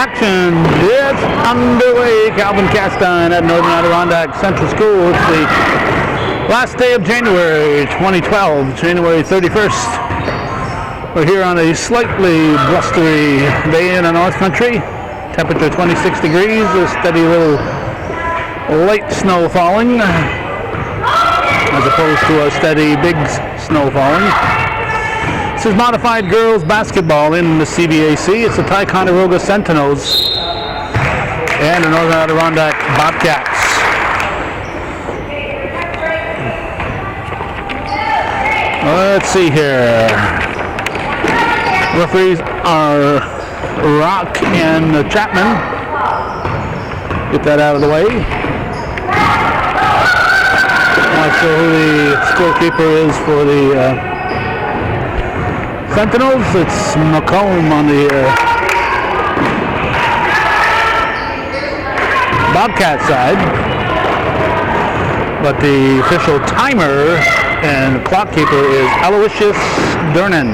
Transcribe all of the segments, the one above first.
Action is underway. Calvin Castine at Northern Adirondack Central School. It's the last day of January 2012, January 31st. We're here on a slightly blustery day in the North Country. Temperature 26 degrees, a steady little light snow falling, as opposed to a steady big snow falling. This is modified girls basketball in the CBAC. It's the Ticonderoga Sentinels and the Northern Adirondack Bobcats. Let's see here. Referees are Rock and Chapman. Get that out of the way. Not sure who the scorekeeper is for the Sentinels. It's McComb on the Bobcat side, but the official timer and clock keeper is Aloysius Durnan.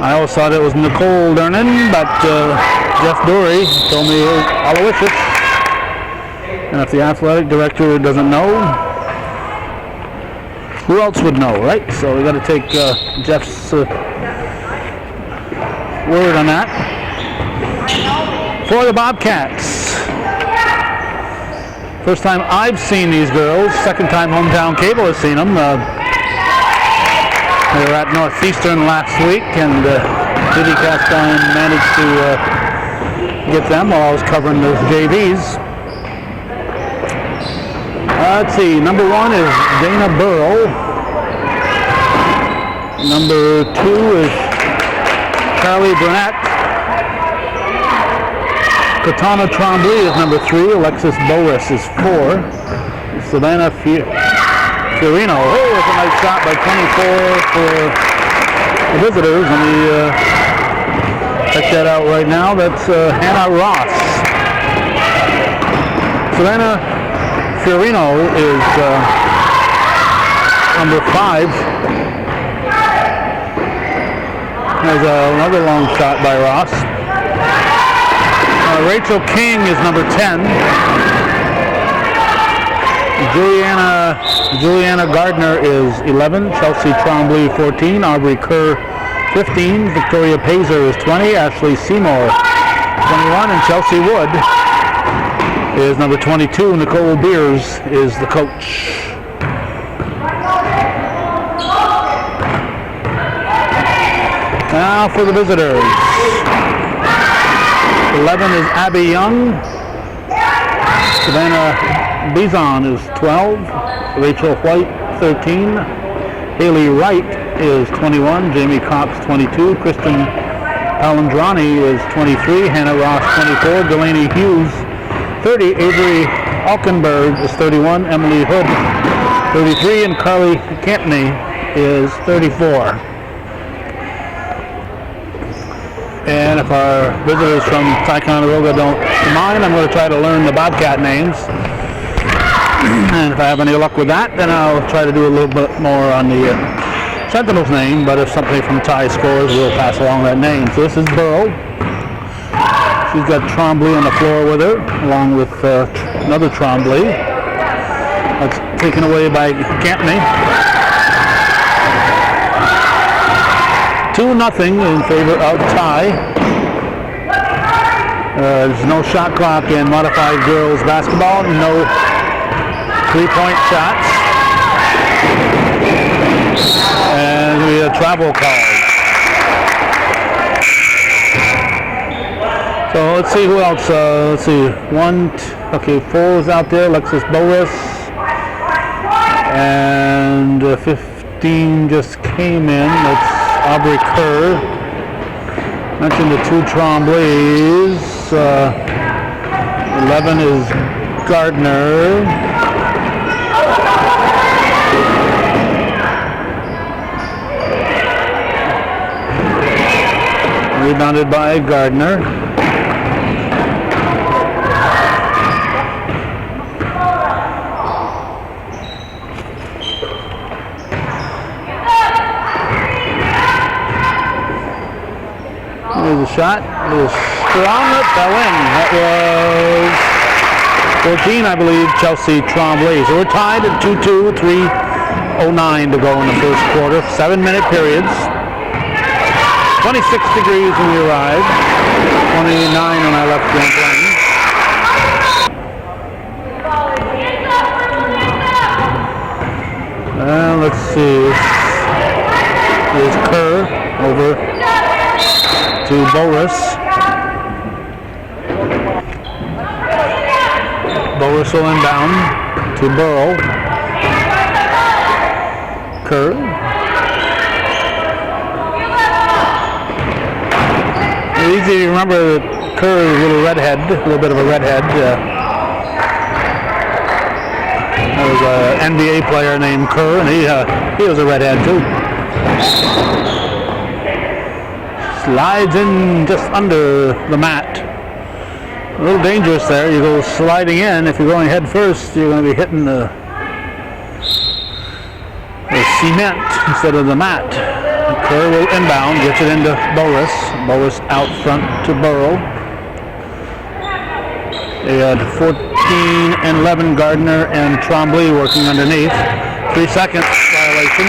I always thought it was Nicole Durnan, but Jeff Dory told me it was Aloysius. And if the athletic director doesn't know, who else would know, right? So we got to take Jeff's word on that. For the Bobcats, first time I've seen these girls. Second time Hometown Cable has seen them. They were at Northeastern last week, and Diddy Castine managed to get them while I was covering the JVs. Let's see, number 1 is Dana Burrow. Number 2 is Charlie Burnett. Katana Trombley is number 3. Alexis Boris is 4. Savannah Fiorino. Oh, it's a nice shot by 24 for the visitors. Let me check that out right now. That's Hannah Ross. Savannah Fiorino is number 5. There's another long shot by Ross. Rachel King is number 10. Juliana Gardner is 11. Chelsea Trombley 14. Aubrey Kerr 15. Victoria Pazer is 20. Ashley Seymour 21. And Chelsea Wood is number 22. Nicole Beers is the coach. Now for the visitors. 11 is Abby Young. Savannah Bizon is 12. Rachel White 13. Haley Wright is 21. Jamie Cox 22. Kristen Palandrani is 23. Hannah Ross 24. Delaney Hughes 30. Avery Alkenberg is 31. Emily Hood 33. And Carly Campney is 34. And if our visitors from Ticonderoga don't mind, I'm going to try to learn the Bobcat names. And if I have any luck with that, then I'll try to do a little bit more on the Sentinel's name. But if somebody from Ti scores, we'll pass along that name. So this is Burrow. She's got Trombley on the floor with her, along with another Trombley. That's taken away by Campney. 2-0 in favor of Ti. There's no shot clock in modified girls basketball. No 3-point shots. And we have travel calls. So let's see who else. Let's see. 4 is out there. Alexis Boris. And 15 just came in. That's Aubrey Kerr. Mentioned the 2 Trombleys. 11 is Gardner. Rebounded by Gardner. There's a shot. It was strong. It fell in. That was 14, I believe, Chelsea Tremblay. So we're tied at 2-2, 3:09 to go in the first quarter. 7-minute periods. 26 degrees when we arrived. 29 when I left Grand Plains. Let's see. There's Kerr over to Boris. Boris will inbound to Burrow. Kerr. It's easy to remember that Kerr is a little redhead, a little bit of a redhead. There was an NBA player named Kerr, and he was a redhead too. Slides in just under the mat. A little dangerous there. You go sliding in. If you're going head first, you're going to be hitting the cement instead of the mat. Kerr will inbound, gets it into Boris. Boris out front to Burrow. They had 14 and 11 Gardner and Tremblay working underneath. 3 seconds violation.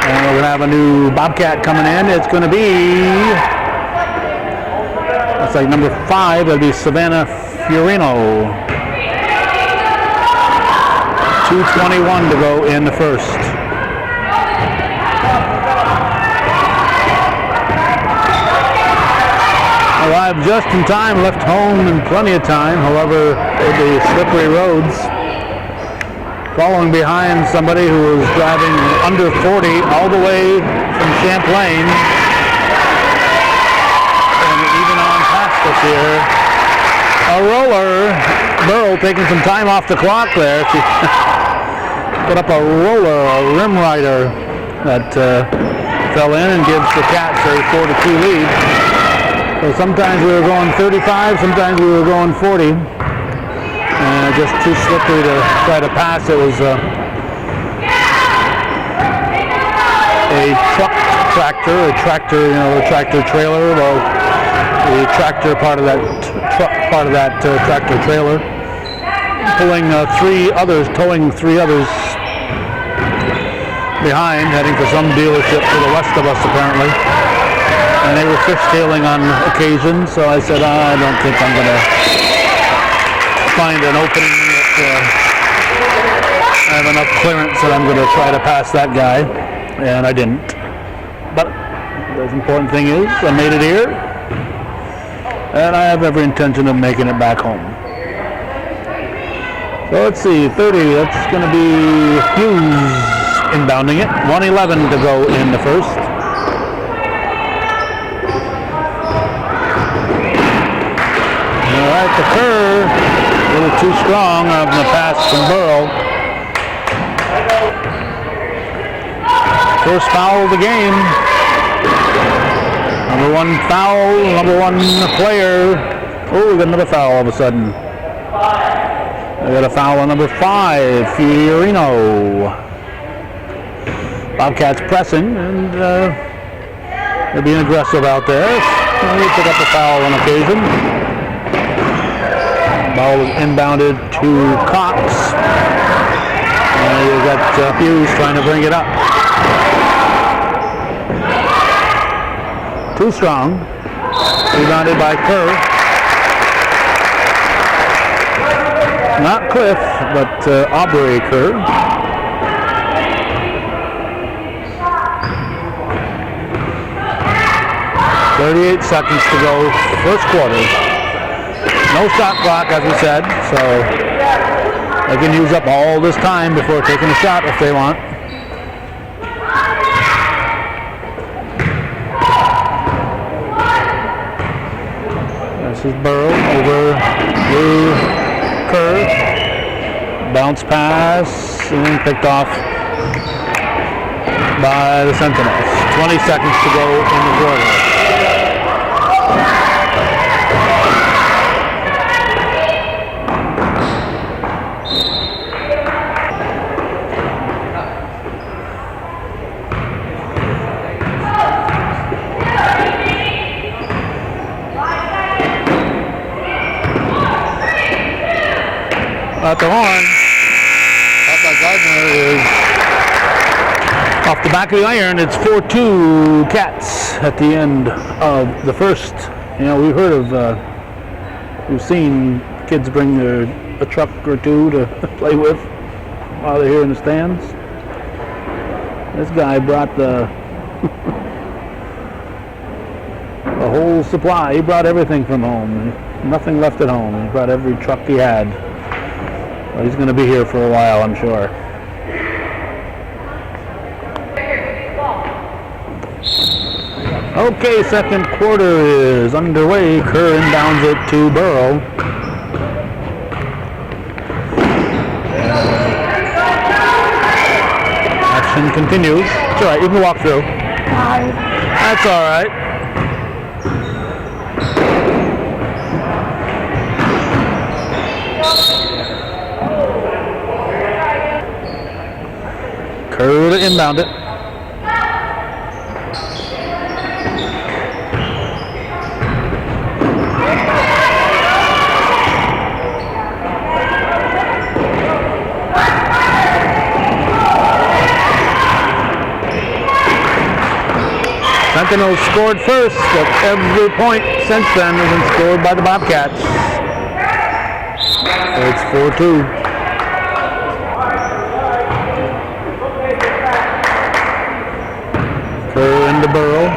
And we're going to have a new Bobcat coming in. It's going to be, looks like number 5. It'll be Savannah Fiorino. 2:21 to go in the first. Arrived just in time, left home in plenty of time. However, with the slippery roads, following behind somebody who was driving under 40 all the way from Champlain, and even on past us here. A roller. Burrow taking some time off the clock there. She put up a roller, a rim rider that fell in and gives the Cats a 4-2 lead. So sometimes we were going 35, sometimes we were going 40. Just too slippery to try to pass. It was a tractor, you know, a tractor trailer. Well, the tractor part of that tractor trailer, towing three others behind, heading for some dealership to the west of us apparently. And they were fishtailing on occasion, so I said, I don't think I'm going to find an opening that I have enough clearance that I'm going to try to pass that guy, and I didn't. But the important thing is I made it here, and I have every intention of making it back home. So let's see, 30, that's going to be Hughes inbounding it. 1:11 to go in the first. All right, the Kerr, a little too strong on the pass from Burrow. First foul of the game. Number one foul, number one player. Oh, we got another foul all of a sudden. We got a foul on number 5, Fiorino. Bobcats pressing, and they're being aggressive out there. We pick up a foul on occasion. Ball was inbounded to Cox. And you got Hughes trying to bring it up. Too strong. Rebounded by Kerr. Not Cliff, but Aubrey Kerr. .38 seconds to go, first quarter. No shot clock, as we said, so they can use up all this time before taking a shot if they want. This is Burrow over to Kerr. Bounce pass and picked off by the Sentinels. 20 seconds to go in the quarter. at the horn. Up by Gardner is off the back of the iron. It's 4-2 Cats at the end of the first. You know, we've heard of, we've seen kids bring a truck or two to play with while they're here in the stands. This guy brought the whole supply. He brought everything from home. Nothing left at home. He brought every truck he had. Well, he's going to be here for a while, I'm sure. Okay, second quarter is underway. Kerr inbounds it to Burrow. Action continues. It's alright, you can walk through. That's alright. Kerr to inbound it. Sentinel scored first, but every point since then has been scored by the Bobcats. So it's 4-2. Kerr into Burrow.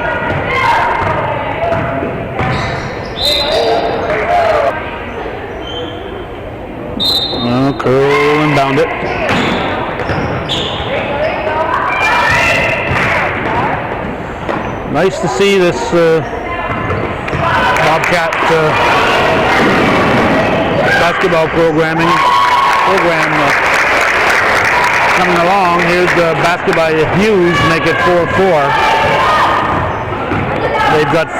Well, Kerr will inbound it. Nice to see this Bobcat basketball program coming along. Here's the basket by Hughes, make it 4-4. They've got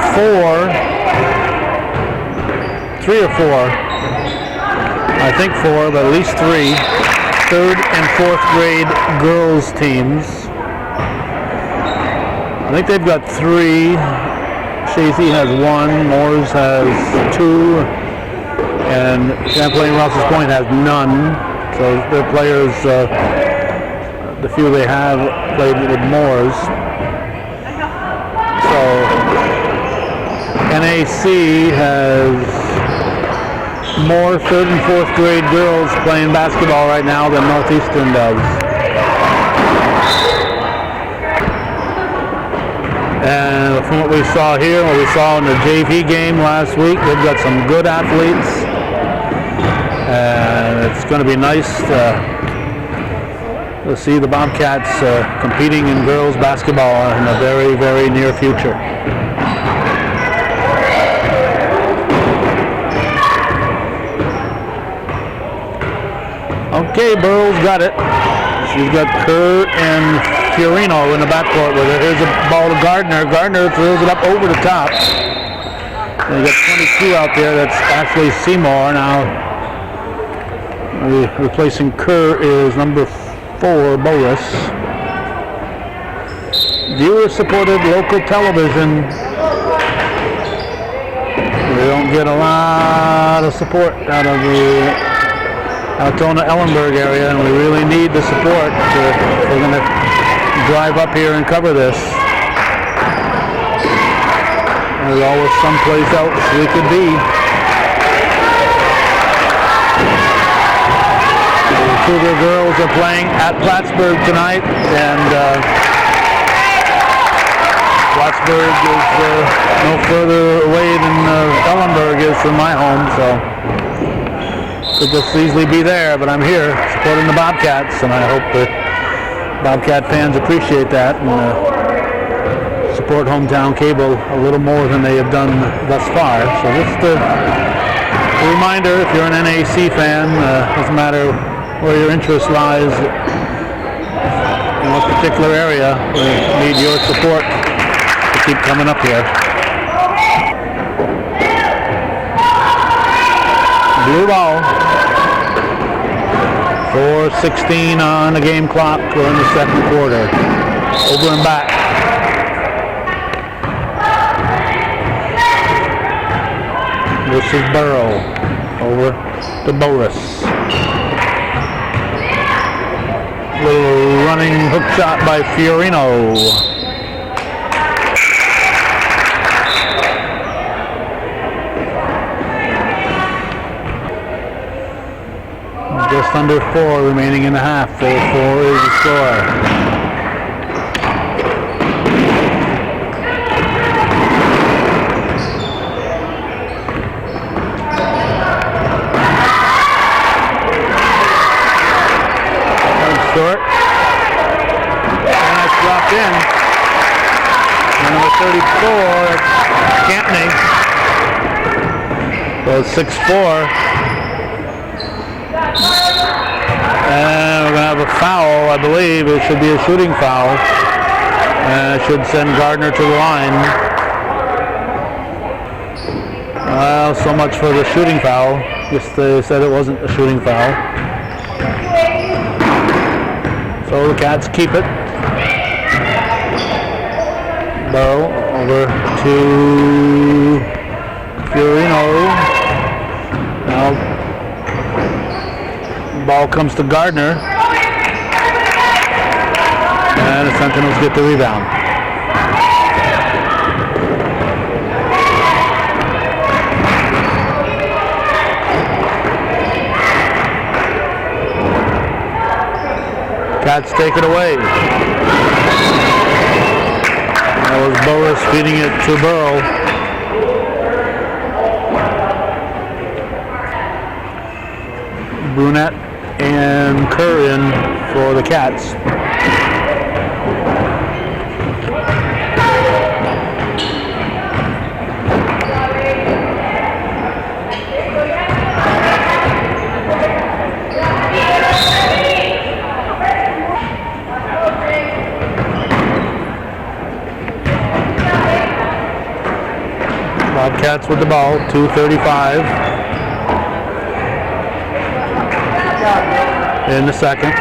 3 or 4. I think 4, but at least 3. 3rd and 4th grade girls teams. I think they've got 3. Shazy has 1, Moores has 2, and Champlain Rouse's Point has none. So their players, the few they have, played with Moores. So NAC has more 3rd and 4th grade girls playing basketball right now than Northeastern does. And from what we saw here, what we saw in the JV game last week, they've got some good athletes. And it's going to be nice to see the Bobcats competing in girls basketball in a very, very near future. Okay, Burrow's got it. She's got Kerr and Fiorino in the backcourt with her. Here's a ball to Gardner. Gardner throws it up over the top. And you got 22 out there. That's Ashley Seymour. Now replacing Kerr is number 4, Boris. Viewer-supported local television. We don't get a lot of support out of the Altona-Ellenburg area, and we really need the support. We're going to drive up here and cover this. There's always someplace else we could be. The Cougar girls are playing at Plattsburgh tonight, and Plattsburgh is no further away than Ellenburg is from my home, so could just easily be there, but I'm here supporting the Bobcats, and I hope the Bobcat fans appreciate that and support hometown cable a little more than they have done thus far. So just a reminder, if you're an NAC fan, doesn't matter where your interest lies in what particular area, we need your support to keep coming up here. Blue ball. 4:16 on the game clock. We're in the second quarter. Over and back. This is Burrow. Over to Boris. Little running hook shot by Fiorino. Just under 4 remaining in the half. 4-4 is the score. Short. And that's dropped in. And number 34, Campney. So 6-4. And we're going to have a foul, I believe. It should be a shooting foul. And it should send Gardner to the line. Well, so much for the shooting foul. Just they said it wasn't a shooting foul. So the Cats keep it. Burrow over to Fiorino. Now ball comes to Gardner. And the Sentinels get the rebound. Cats take it away. That was Boris feeding it to Burrow. Brunette and Kerr in for the Cats. Bobcats with the ball, 2:35 in the second.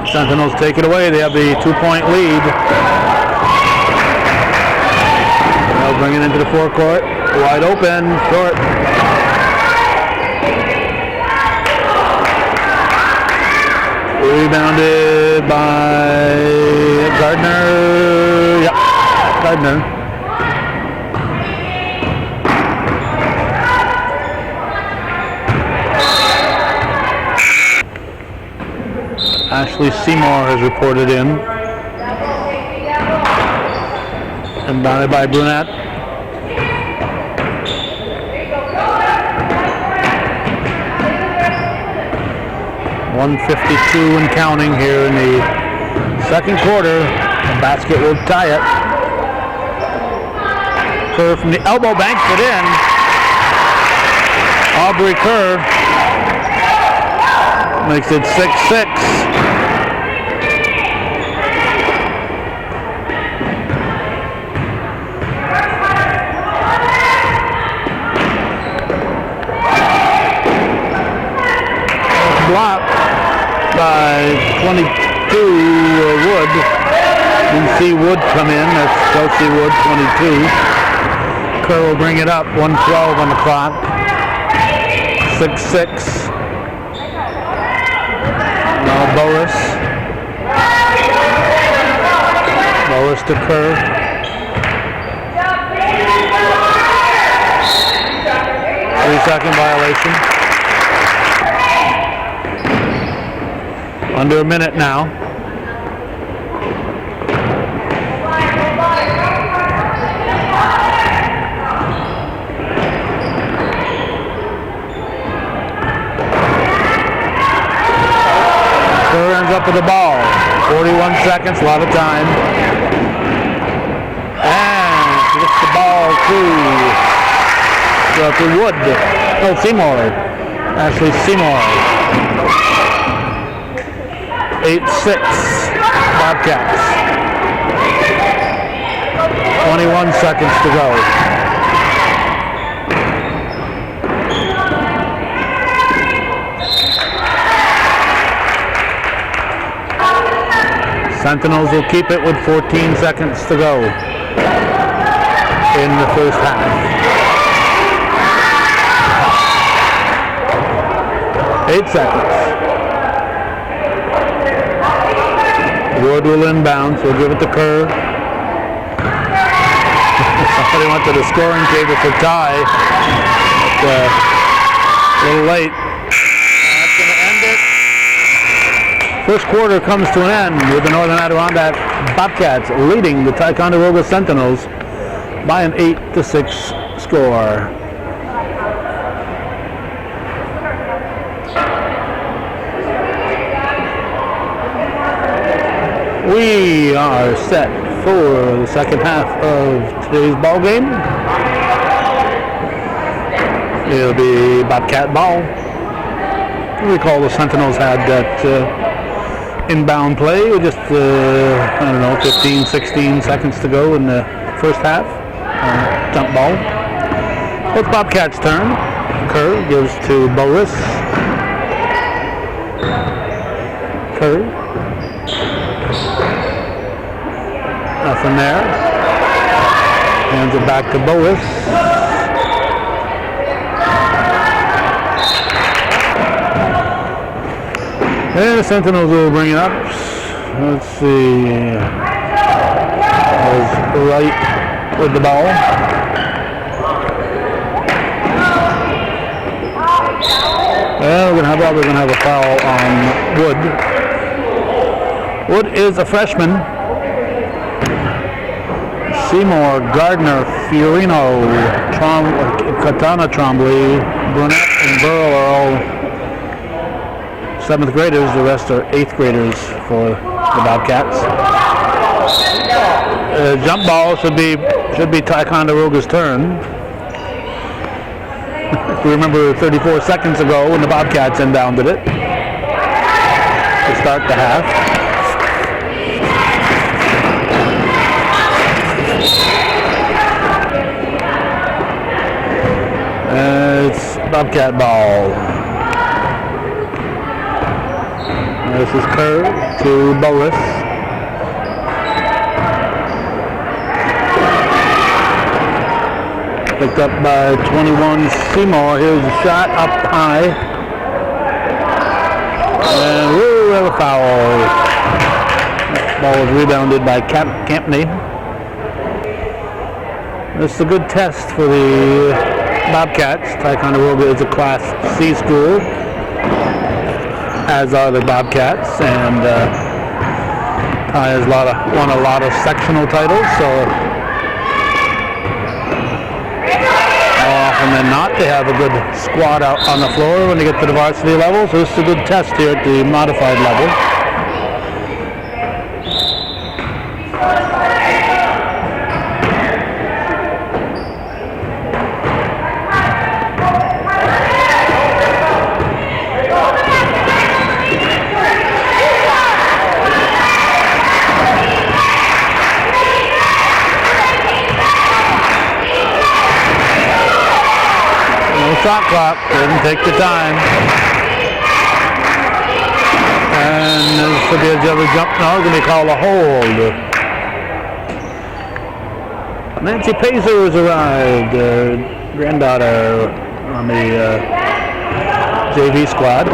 Sentinels take it away. They have the 2-point lead. They'll bring it into the forecourt. Wide open, short. Rebounded by Gardner. Yeah, Gardner. Ashley Seymour has reported in. And bounded by Brunette. .152 and counting here in the second quarter. The basket will tie it. Kerr from the elbow banks it in. Aubrey Kerr makes it 6-6. Blocked by 22 Wood. You see Wood come in. That's Chelsea Wood, 22. Kerr will bring it up. 1:12 on the clock. 6-6. Now Boris. Boris to Kerr. Three-second violation. Under a minute now. Kerr ends up with the ball. 41 seconds, a lot of time. And gets the ball to Wood. Oh, Seymour. Ashley Seymour. 8-6 Bobcats. 21 seconds to go. Sentinels will keep it with 14 seconds to go in the first half. 8 seconds. Wood will inbound, so we'll give it to Kerr. Somebody went to the scoring table for Ti. But, a little late. That's going to end it. First quarter comes to an end with the Northern Adirondack Bobcats leading the Ticonderoga Sentinels by an 8-6 score. We are set for the second half of today's ball game. It'll be Bobcat ball. Recall the Sentinels had that inbound play with just, 15, 16 seconds to go in the first half. Jump ball. It's Bobcats' turn. Kerr gives to Boris. Kerr. Nothing there. Hands it back to Boris. And the Sentinels will bring it up. Let's see. Right with the ball. Well, we're probably going to have a foul on Wood. Wood is a freshman. Seymour, Gardner, Fiorino, Katana Trombley, Burnett, and Burrow are all 7th graders. The rest are 8th graders for the Bobcats. Jump ball should be Ticonderoga's turn. If we remember 34 seconds ago when the Bobcats inbounded it to start the half. It's Bobcat ball. This is Kerr to Boris. Picked up by 21 Seymour. Here's a shot up high. And we have a foul. Ball is rebounded by Campney. This is a good test for the Bobcats. Ticonderoga is a Class C school, as are the Bobcats, and Ti has won a lot of sectional titles, so more often than not they have a good squad out on the floor when they get to the varsity level, so this is a good test here at the modified level. Shot clock, didn't take the time. And this will be a double jump. No, it's going to be called a hold. Nancy Pazer has arrived, granddaughter on the JV squad.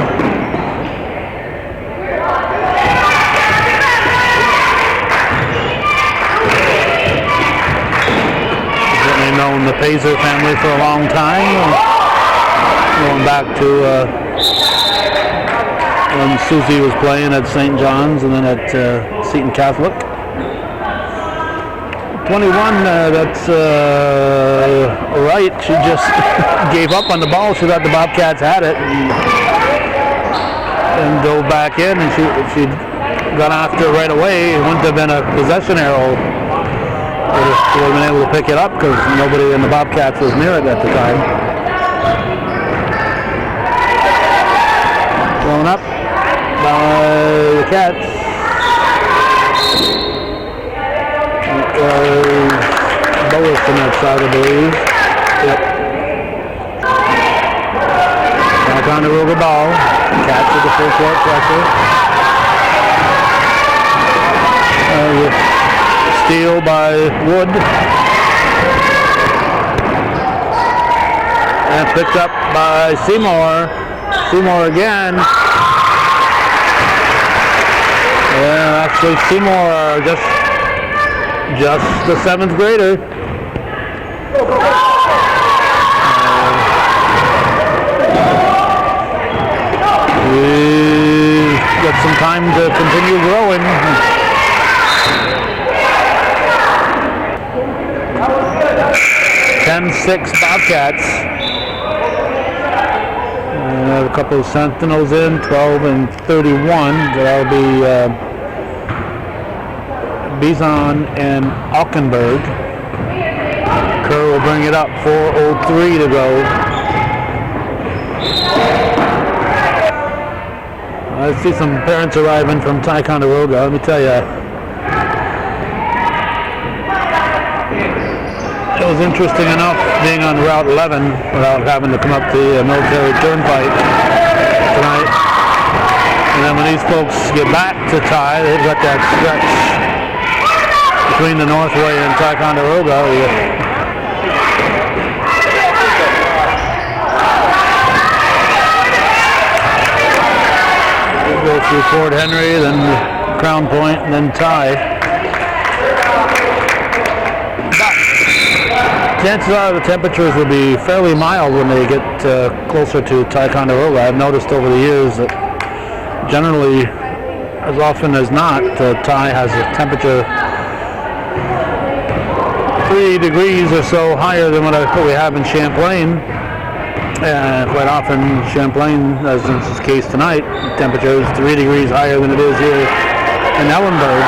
Certainly known the Pazer family for a long time. Going back to when Susie was playing at St. John's and then at Seton Catholic. 21, that's right. She just gave up on the ball. She thought the Bobcats had it and dove back in. And if she'd gone after it right away, it wouldn't have been a possession arrow. She would have been able to pick it up because nobody in the Bobcats was near it at the time. Thrown up by the Cats. It was Boas on that side, I believe. Yep. Ticonderoga ball. Cats with the full court pressure. Steal by Wood. And picked up by Seymour. Seymour again. Yeah, actually Seymour are just the 7th grader. We've got some time to continue growing. 10-6 Bobcats. A couple of Sentinels in, 12 and 31. That'll be Bison and Alkenberg. Kerr will bring it up, 4:03 to go. I see some parents arriving from Ticonderoga. Let me tell you, it was interesting enough being on Route 11 without having to come up the military turnpike tonight. And then when these folks get back to Ti, they've got that stretch between the Northway and Ticonderoga. We'll go through Fort Henry, then Crown Point, and then Ti. Chances are the temperatures will be fairly mild when they get closer to Ticonderoga. I've noticed over the years that generally, as often as not, Ti has a temperature 3 degrees or so higher than what we have in Champlain. And quite often, Champlain, as in this case tonight, the temperature is 3 degrees higher than it is here in Ellenburg.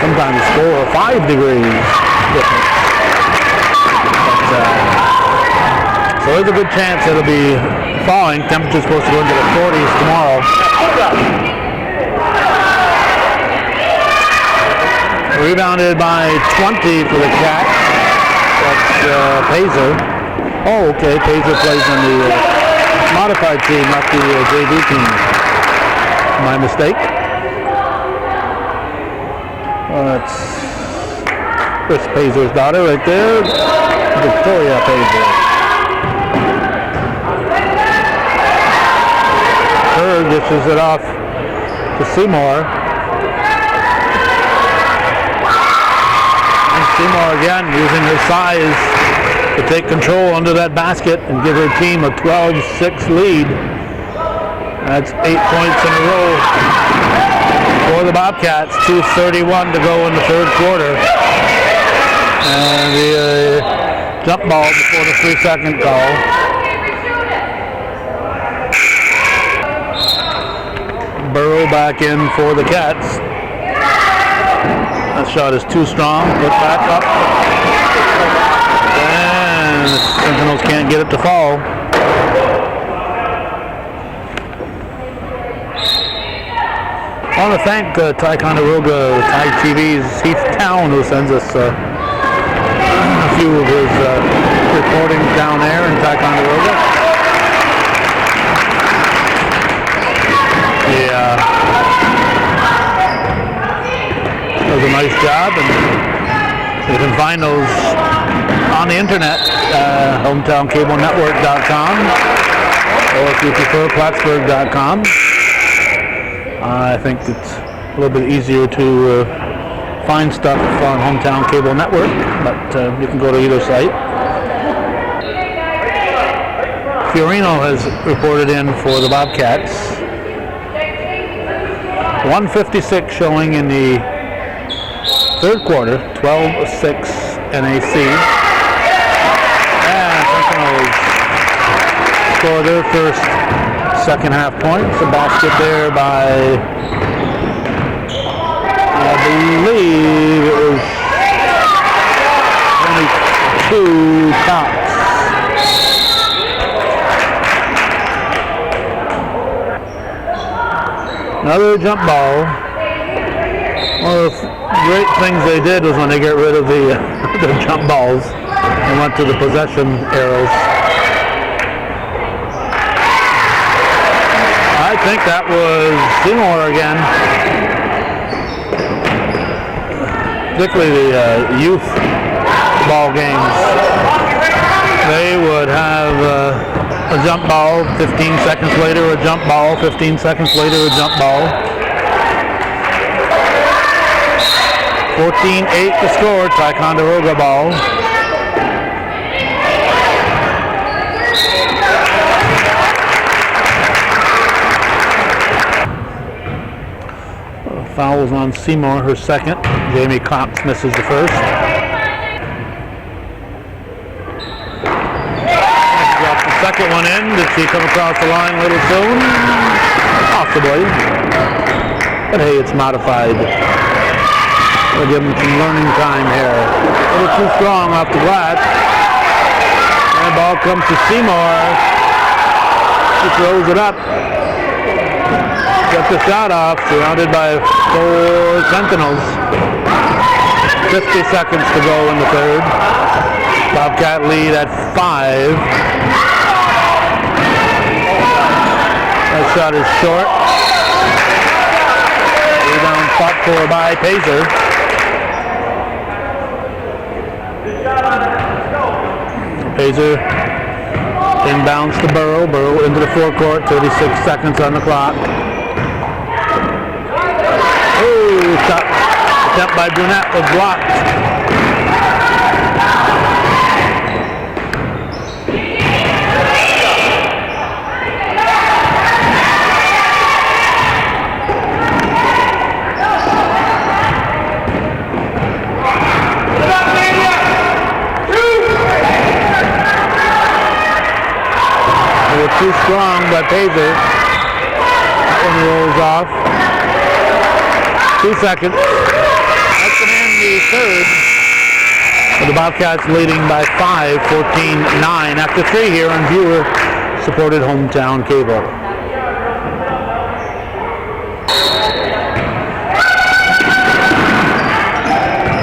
Sometimes 4 or 5 degrees different. So there's a good chance it'll be falling. Temperature's supposed to go into the 40s tomorrow. Rebounded by 20 for the Cats. That's Pazer. Oh, okay. Pazer plays on the modified team, not the JV team. My mistake. That's Chris Pazer's daughter right there. Victoria Pazer. Kerr dishes it off to Seymour. And Seymour again using her size to take control under that basket and give her team a 12-6 lead. That's 8 points in a row for the Bobcats. 2:31 to go in the third quarter. And the jump ball before the 3-second call. Burrow back in for the Cats. That shot is too strong. Put back up. And the Sentinels can't get it to fall. I want to thank Ticonderoga Ti TV's Heath Town, who sends us a few of his reporting down there in Ticonderoga. Yeah, does a nice job, and you can find those on the internet, hometowncablenetwork.com, or if you prefer, Plattsburgh.com. I think it's a little bit easier to find stuff on Hometown Cable Network, but you can go to either site. Fiorino has reported in for the Bobcats. 1:56 showing in the third quarter, 12-6 NAC. And Sentinels score their first second half points. A basket there by, I believe it was 22 Cox. Another jump ball. One of the great things they did was when they got rid of the jump balls and went to the possession arrows. I think that was Seymour again. Particularly the youth ball games. They would have a jump ball, 15 seconds later a jump ball, 15 seconds later a jump ball. 14-8 to score. Ticonderoga ball. Fouls on Seymour, her second. Jamie Cox misses the first. Drops the second one in. Did she come across the line a little soon? Possibly. But hey, it's modified. We'll give them some learning time here. A little too strong off the glass. And the ball comes to Seymour. She throws it up. Got the shot off, surrounded by 4 Sentinels. 50 seconds to go in the third. Bobcat lead at 5. That shot is short. Rebound fought for by Pazer. Pazer inbounds to Burrow. Burrow into the forecourt. 36 seconds on the clock. Shot attempt by Brunette was blocked. They were too strong by Pazer. That one rolls off. 2 seconds. That's going to end the third. With the Bobcats leading by 5, 14-9 after 3 here on viewer-supported hometown cable.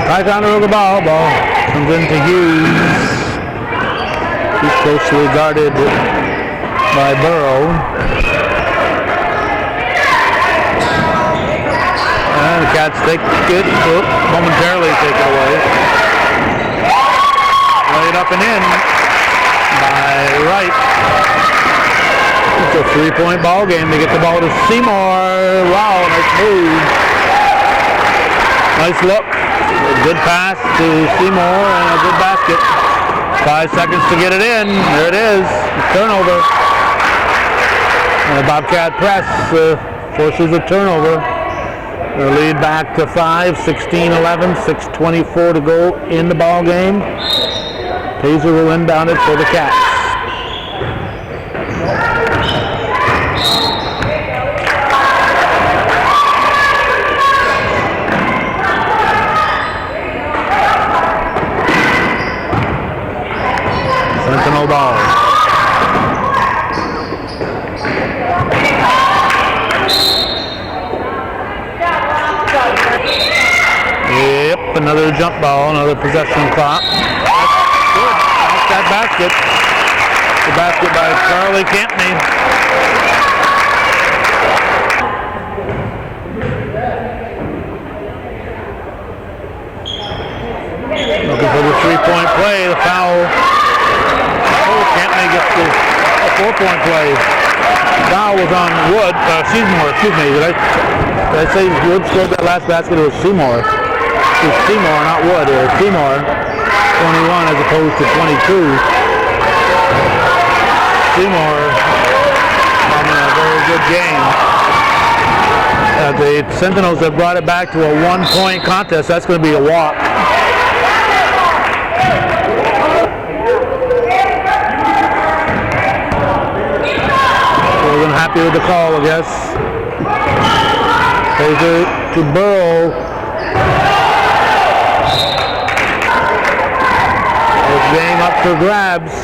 Ticonderoga ball comes into Hughes. He's closely guarded by Burrow. The Cats take it, momentarily take it away. Laid up and in by Wright. It's a 3-point ball game. They get the ball to Seymour. Wow, nice move. Nice look. A good pass to Seymour and a good basket. 5 seconds to get it in. There it is. Turnover. And the Bobcat press forces a turnover. Their lead back to 5, 16-11, 6:24 to go in the ball game. Pazer will inbound it for the Cats. Sentinel ball. Yep, another jump ball, another possession clock. That's good. Off that basket. The basket by Charlie Campney. Looking for the 3-point play. The foul. Oh, Campney gets the 4-point play. Foul was on Wood. Seymour, excuse me. Did I say Wood scored that last basket? It was Seymour. It was Seymour, not Wood. It was Seymour, 21 as opposed to 22. Seymour having a very good game. The Sentinels have brought it back to a 1-point contest. That's going to be a walk. Wasn't happy with the call, I guess. Pazer to Burrow. This game up for grabs.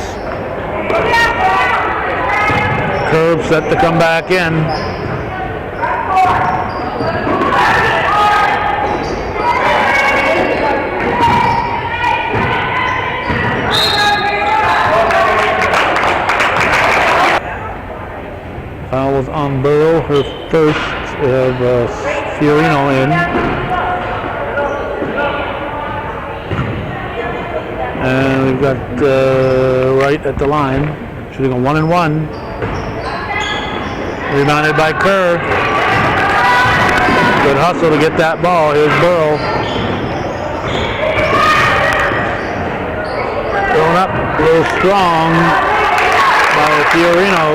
Curve set to come back in. Foul was on Burrow, her first of Fiorino in. And we've got Wright at the line, shooting a 1-and-1. Rebounded by Kerr. Good hustle to get that ball. Here's Burrow. Thrown up a little strong by Fiorino.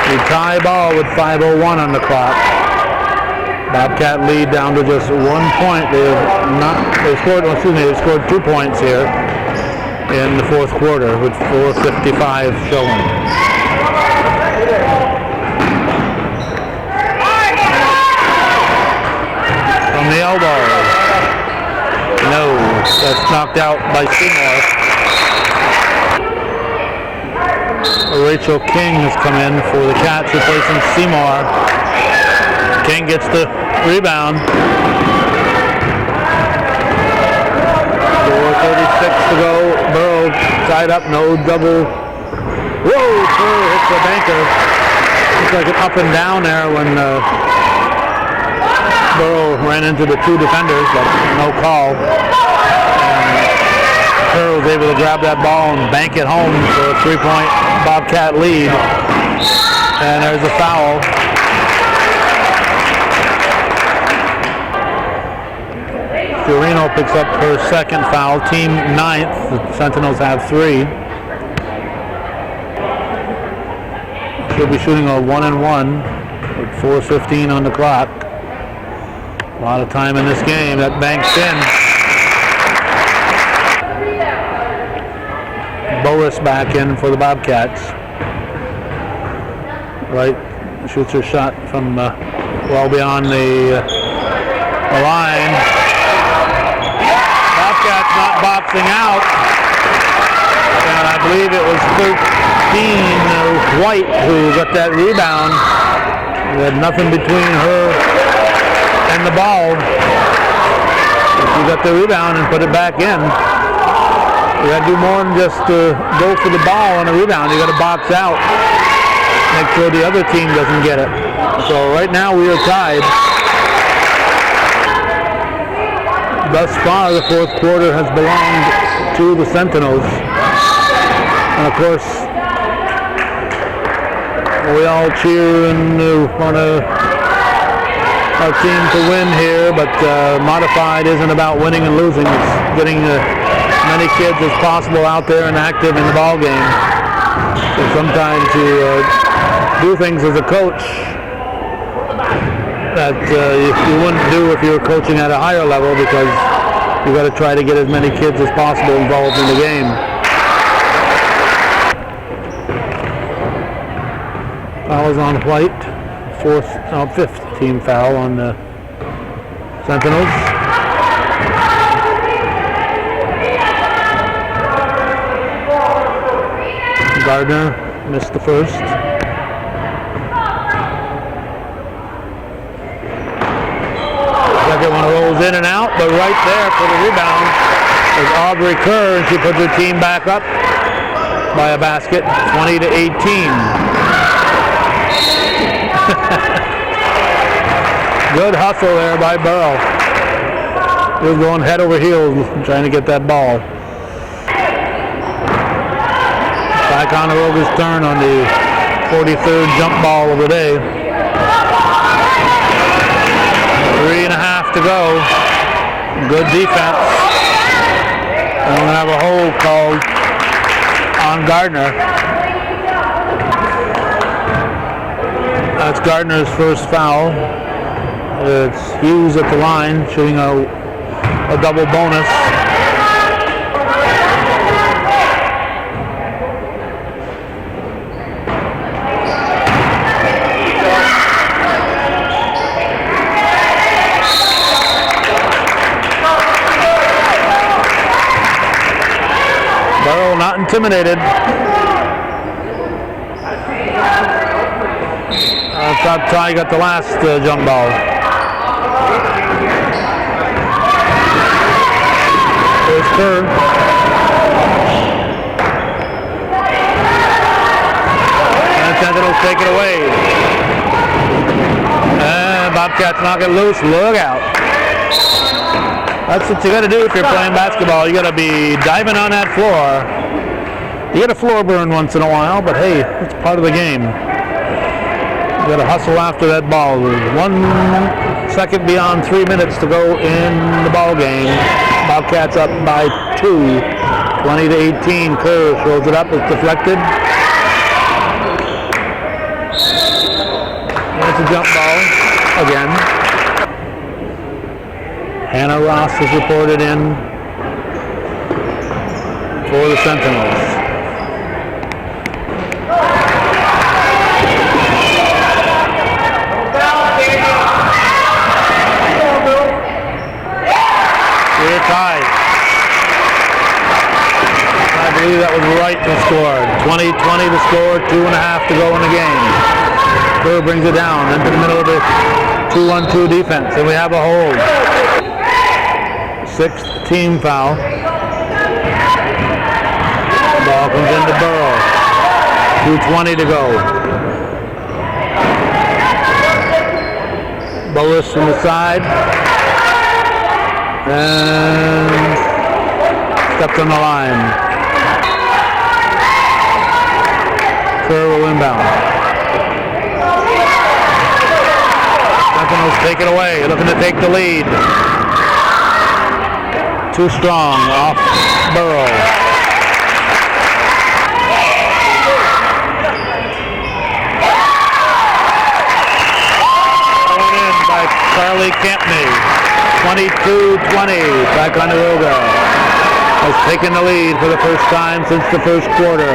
The tie ball with 5:01 on the clock. Bobcat lead down to just 1 point. They scored 2 points here in the fourth quarter with 4:55 showing. From the elbow. No, that's knocked out by Seymour. Rachel King has come in for the Cats, replacing Seymour. King gets the rebound. 4:36 to go. Burrow tied up, no double. Whoa, Kerr hits the banker. Looks like an up and down there when Burrow ran into the two defenders, but no call. Kerr was able to grab that ball and bank it home for a 3-point Bobcat lead. And there's a foul. Fiorino picks up her second foul, team 9th. The Sentinels have 3. She'll be shooting a 1-and-1 with 4:15 on the clock. A lot of time in this game. That banks in. Boris back in for the Bobcats. Right, shoots her shot from well beyond the line. Bobcats not boxing out. And I believe it was 13 White who got that rebound. He had nothing between her and the ball. She got the rebound and put it back in. You got to do more than just go for the ball on a rebound. You got to box out. Make sure the other team doesn't get it. So right now we are tied. Thus far the fourth quarter has belonged to the Sentinels. And of course, we all cheer and want our team to win here, but modified isn't about winning and losing. It's getting as many kids as possible out there and active in the ball game. So sometimes you do things as a coach that you wouldn't do if you were coaching at a higher level, because you got to try to get as many kids as possible involved in the game. Foul is on White. Fifth team foul on the Sentinels. Gardner missed the first. Second one rolls in and out, but right there for the rebound is Aubrey Kerr, and she puts her team back up by a basket, 20-18. Good hustle there by Burrow. He was going head over heels trying to get that ball. Ticonderoga's turn on the 43rd jump ball of the day. 3.5 to go. Good defense. And we're going to have a hold called on Gardner. That's Gardner's first foul. It's Hughes at the line, shooting a double bonus. Burrow not intimidated. I thought Ty got the last jump ball. There's Kerr. And Sentinels take it away. And Bobcats knock it loose. Look out. That's what you got to do if you're playing basketball. You got to be diving on that floor. You get a floor burn once in a while, but hey, it's part of the game. Got to hustle after that ball. 1 second beyond 3 minutes to go in the ball game. Bobcats up by 2, 20-18. Kerr throws it up. It's deflected. It's a jump ball again. Hannah Ross is reported in for the Sentinels. We're tied. I believe that was right to score. 20-20 to score, 2.5 to go in the game. Kerr brings it down into the middle of the 2-1-2 defense, and we have a hold. 6th team foul. Ball comes into Burrow. 2:20 to go. Boas from the side. And stepped on the line. Kerr will inbound. Sentinels take it away, looking to take the lead. Too strong off Burrow. Thrown in by Carly Campney. 22-20. Ticonderoga has taken the lead for the first time since the first quarter.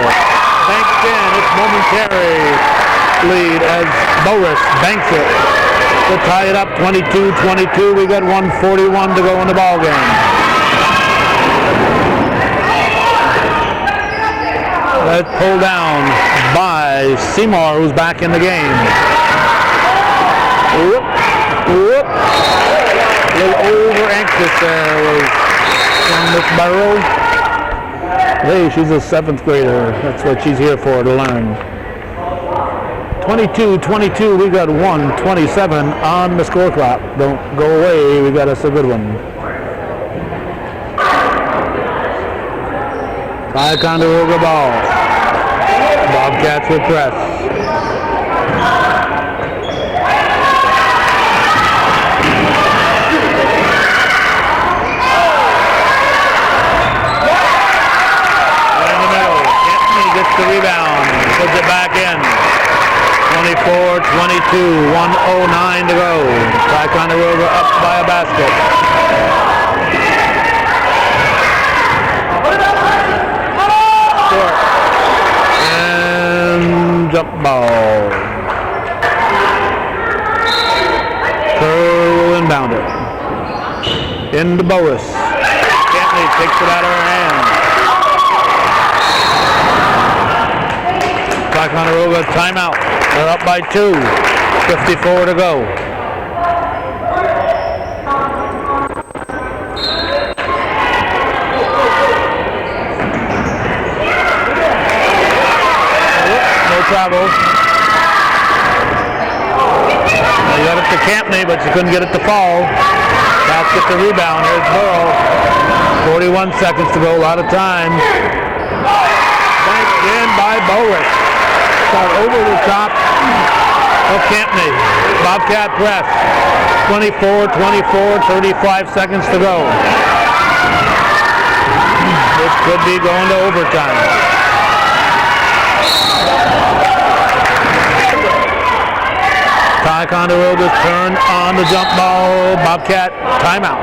Banks in. It's momentary lead as Boris banks it to tie it up 22-22. We got 1:41 to go in the ball game. That's pulled down by Seymour, who's back in the game. Whoop, whoop. A little over anxious there was from Miss Burrow. Hey, she's a 7th grader. That's what she's here for, to learn. 22-22, we got 1:27 on the score clock. Don't go away, we got us a good one. Ticonderoga ball. Bobcats will press. The rebound, puts it back in. 24-22, 1:09 to go. Ticonderoga up by a basket. Short. And jump ball. Kerr will inbound it. Into Boas. Campney takes it out of her hand. Ticonderoga timeout. They're up by 2. 54 to go. No travel. They got it to Campney, but she couldn't get it to fall. Cats get the rebound. Here's Burrow. 41 seconds to go. A lot of time. Banked in by Boris. Start over the top of Campney. Bobcat press. 24-24, 35 seconds to go. This could be going to overtime. Ticonderoga's turn on the jump ball. Bobcat timeout.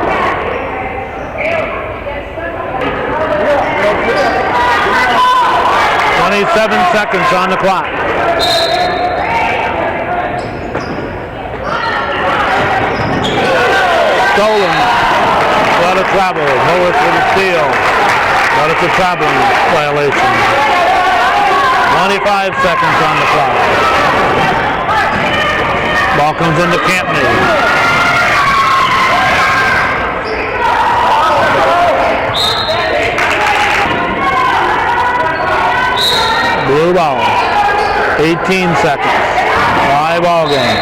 Seven seconds on the clock. Stolen. A lot of travel. Boas with a steal. But it's a traveling violation. 25 seconds on the clock. Ball comes into Campney. Blue ball. 18 seconds. Tie ball game.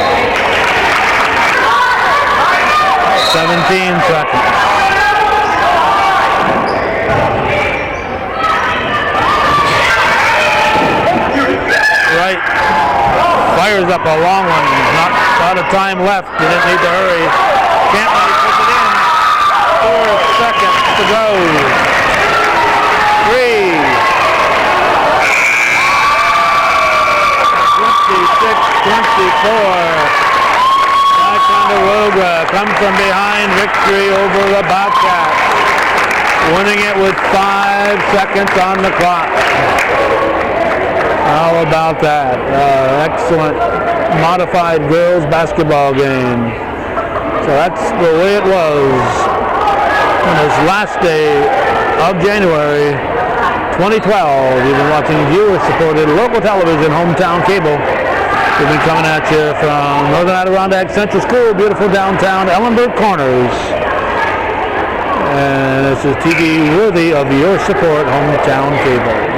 17 seconds. Right. Fires up a long one. Not a lot of time left. He didn't need to hurry. Cantley puts it in. 4 seconds to go. 3. 26-24. Ticonderoga comes from behind, victory over the Bobcats. Winning it with 5 seconds on the clock. How about that? Excellent modified girls basketball game. So that's the way it was on this last day of January 2012. You've been watching viewer-supported local television, hometown cable. We've been coming at you from Northern Adirondack Central School, beautiful downtown Ellenburg Corners. And this is TV worthy of your support, hometown cable.